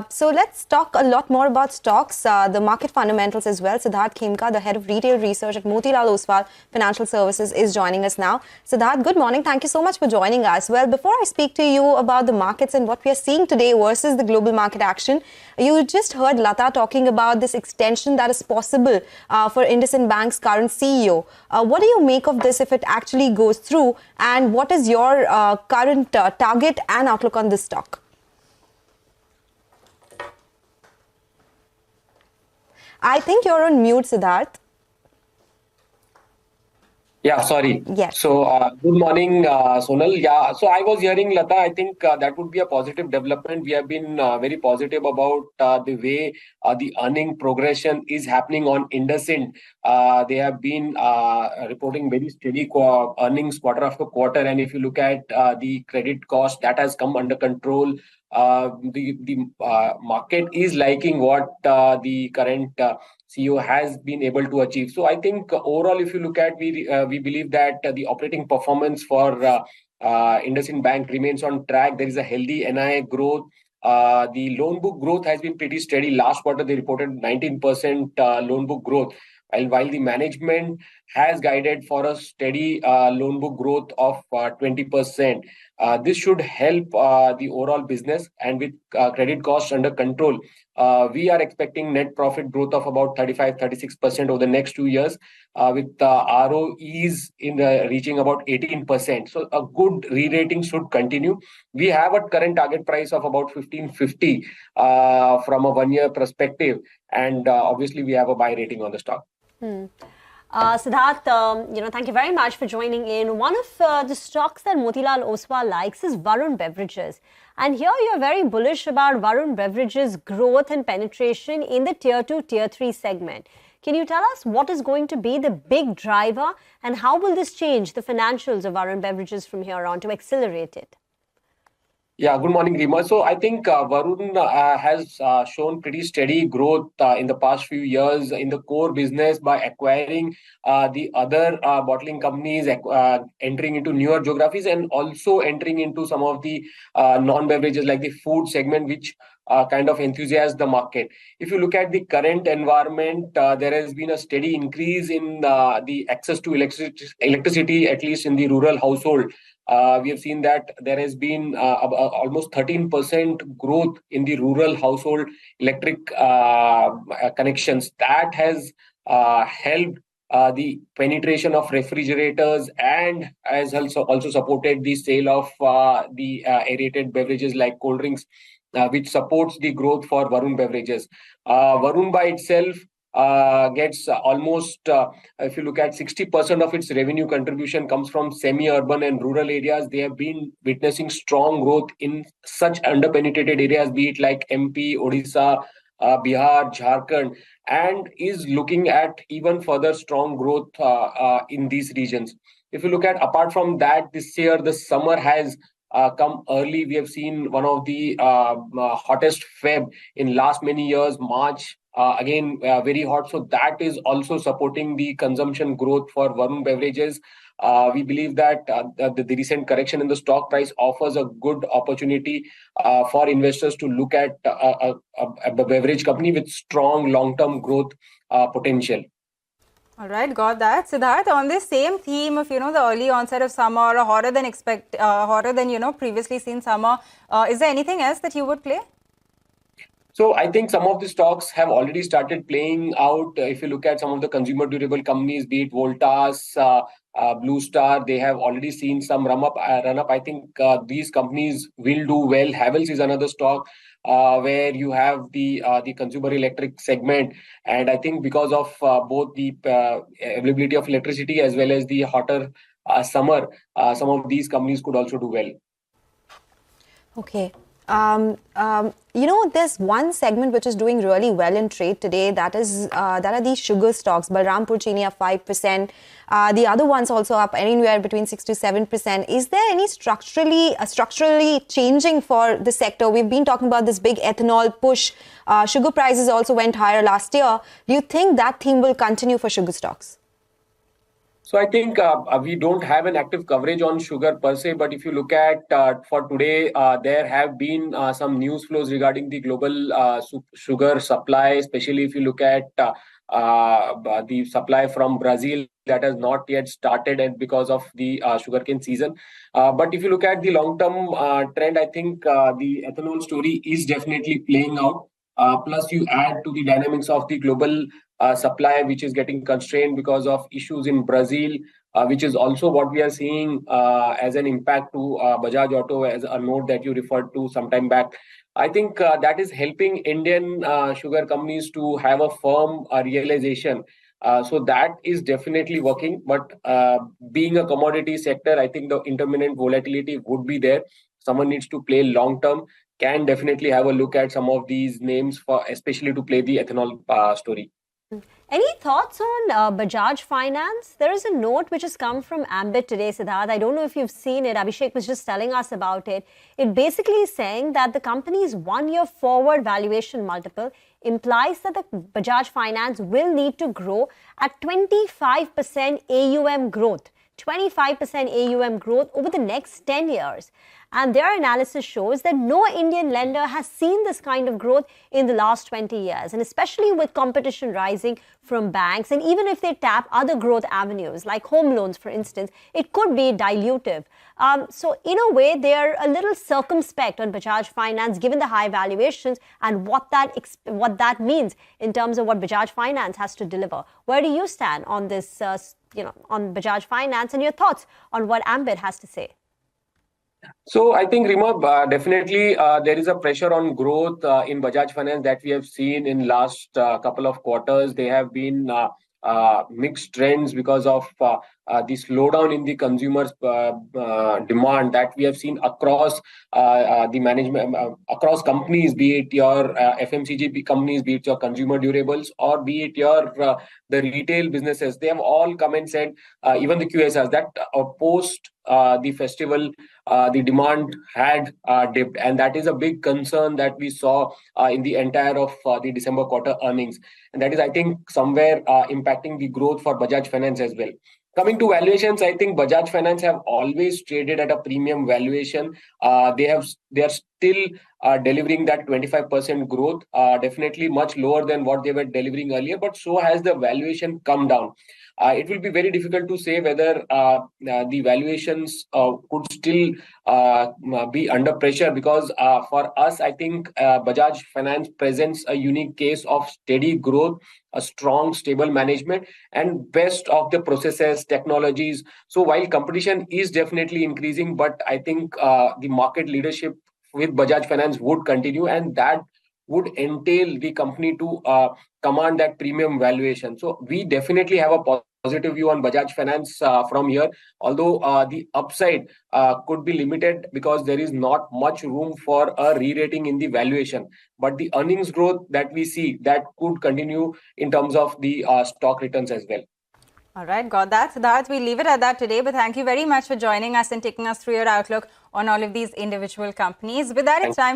So let's talk a lot more about stocks, the market fundamentals as well. Siddhartha Khemka, the head of retail research at Motilal Oswal Financial Services, is joining us now. Siddhartha, good morning. Thank you so much for joining us. Well, before I speak to you about the markets and what we are seeing today versus the global market action, you just heard Lata talking about this extension that is possible for IndusInd Bank's current CEO. What do you make of this if it actually goes through? And what is your current target and outlook on this stock? I think you're on mute, Siddharth. Yeah, sorry. Yes. So, good morning, Sonal. Yeah, so I was hearing Lata. I think that would be a positive development. We have been very positive about the way the earning progression is happening on IndusInd. They have been reporting very steady earnings quarter after quarter. And if you look at the credit cost, that has come under control. The market is liking what the current CEO has been able to achieve. So I think overall, if you look at, we believe that the operating performance for IndusInd Bank remains on track. There is a healthy NII growth. The loan book growth has been pretty steady. Last quarter, they reported 19% loan book growth. While the management has guided for a steady loan book growth of 20%. This should help the overall business, and with credit costs under control, we are expecting net profit growth of about 35-36% over the next 2 years, with ROEs reaching about 18%. So a good re-rating should continue. We have a current target price of about 1550 from a 1-year perspective, and obviously we have a buy rating on the stock. Siddharth, thank you very much for joining in. One of the stocks that Motilal Oswal likes is Varun Beverages. And here you're very bullish about Varun Beverages' growth and penetration in the Tier 2, Tier 3 segment. Can you tell us what is going to be the big driver and how will this change the financials of Varun Beverages from here on to accelerate it? Yeah, good morning, Rima. So I think Varun has shown pretty steady growth in the past few years in the core business by acquiring the other bottling companies, entering into newer geographies, and also entering into some of the non-beverages like the food segment, which kind of enthusiasms the market. If you look at the current environment, there has been a steady increase in the access to electricity, at least in the rural household. We have seen that there has been almost 13% growth in the rural household electric connections. That has helped the penetration of refrigerators and has also supported the sale of the aerated beverages like cold drinks, which supports the growth for Varun Beverages. Varun by itself gets almost, if you look at 60% of its revenue contribution comes from semi-urban and rural areas. They have been witnessing strong growth in such under-penetrated areas, be it like MP, Odisha, Bihar, Jharkhand, and is looking at even further strong growth in these regions. If you look at, apart from that, this year the summer has come early. We have seen one of the hottest Feb in last many years. March again very hot, so that is also supporting the consumption growth for Varun Beverages. We believe that the recent correction in the stock price offers a good opportunity for investors to look at a beverage company with strong long-term growth potential. All right, got that. Siddharth, on this same theme of, the early onset of summer, or hotter than previously seen summer, is there anything else that you would play? So I think some of the stocks have already started playing out. If you look at some of the consumer durable companies, be it Voltas, Blue Star, they have already seen some run up. I think these companies will do well. Havells is another stock where you have the consumer electric segment, and I think because of both the availability of electricity as well as the hotter summer, some of these companies could also do well. Okay. There's one segment which is doing really well in trade today. That are these sugar stocks. Balrampur Chini up 5%. The other ones also up anywhere between 6 to 7%. Is there any structurally changing for the sector? We've been talking about this big ethanol push. Sugar prices also went higher last year. Do you think that theme will continue for sugar stocks? So I think we don't have an active coverage on sugar per se, but if you look at for today, there have been some news flows regarding the global sugar supply, especially if you look at the supply from Brazil that has not yet started and because of the sugarcane season. But if you look at the long-term trend, I think the ethanol story is definitely playing out. Plus, you add to the dynamics of the global supply, which is getting constrained because of issues in Brazil, which is also what we are seeing as an impact to Bajaj Auto, as a note that you referred to some time back. I think that is helping Indian sugar companies to have a firm realization. So that is definitely working. But being a commodity sector, I think the intermittent volatility would be there. Someone needs to play long term. Can definitely have a look at some of these names for, especially to play the ethanol story. Any thoughts on Bajaj Finance? There is a note which has come from Ambit today, Siddharth. I don't know if you've seen it. Abhishek was just telling us about it. It basically is saying that the company's one-year forward valuation multiple implies that the Bajaj Finance will need to grow at 25% AUM growth. 25% AUM growth over the next 10 years. And their analysis shows that no Indian lender has seen this kind of growth in the last 20 years. And especially with competition rising from banks, and even if they tap other growth avenues like home loans, for instance, it could be dilutive. So in a way, they're a little circumspect on Bajaj Finance, given the high valuations and what that means in terms of what Bajaj Finance has to deliver. Where do you stand on this, on Bajaj Finance, and your thoughts on what Ambit has to say? So I think, Rima, definitely there is a pressure on growth in Bajaj Finance that we have seen in last couple of quarters. They have been mixed trends because of the slowdown in the consumers' demand that we have seen across the management, across companies, be it your FMCG companies, be it your consumer durables, or be it your the retail businesses. They have all come and said, even the QSRs, that post the festival, the demand had dipped, and that is a big concern that we saw in the entire of the December quarter earnings, and that is, I think, somewhere impacting the growth for Bajaj Finance as well. Coming to valuations, I think Bajaj Finance have always traded at a premium valuation. They are still delivering that 25% growth, definitely much lower than what they were delivering earlier, but so has the valuation come down. It will be very difficult to say whether the valuations could still be under pressure, because for us, I think Bajaj Finance presents a unique case of steady growth, a strong, stable management, and best of the processes, technologies. So while competition is definitely increasing, but I think the market leadership with Bajaj Finance would continue, and that would entail the company to command that premium valuation. So we definitely have a positive view on Bajaj Finance from here, although the upside could be limited because there is not much room for a re-rating in the valuation. But the earnings growth that we see, that could continue in terms of the stock returns as well. All right, got that. Siddharth, we'll leave it at that today, but thank you very much for joining us and taking us through your outlook on all of these individual companies. With that, it's time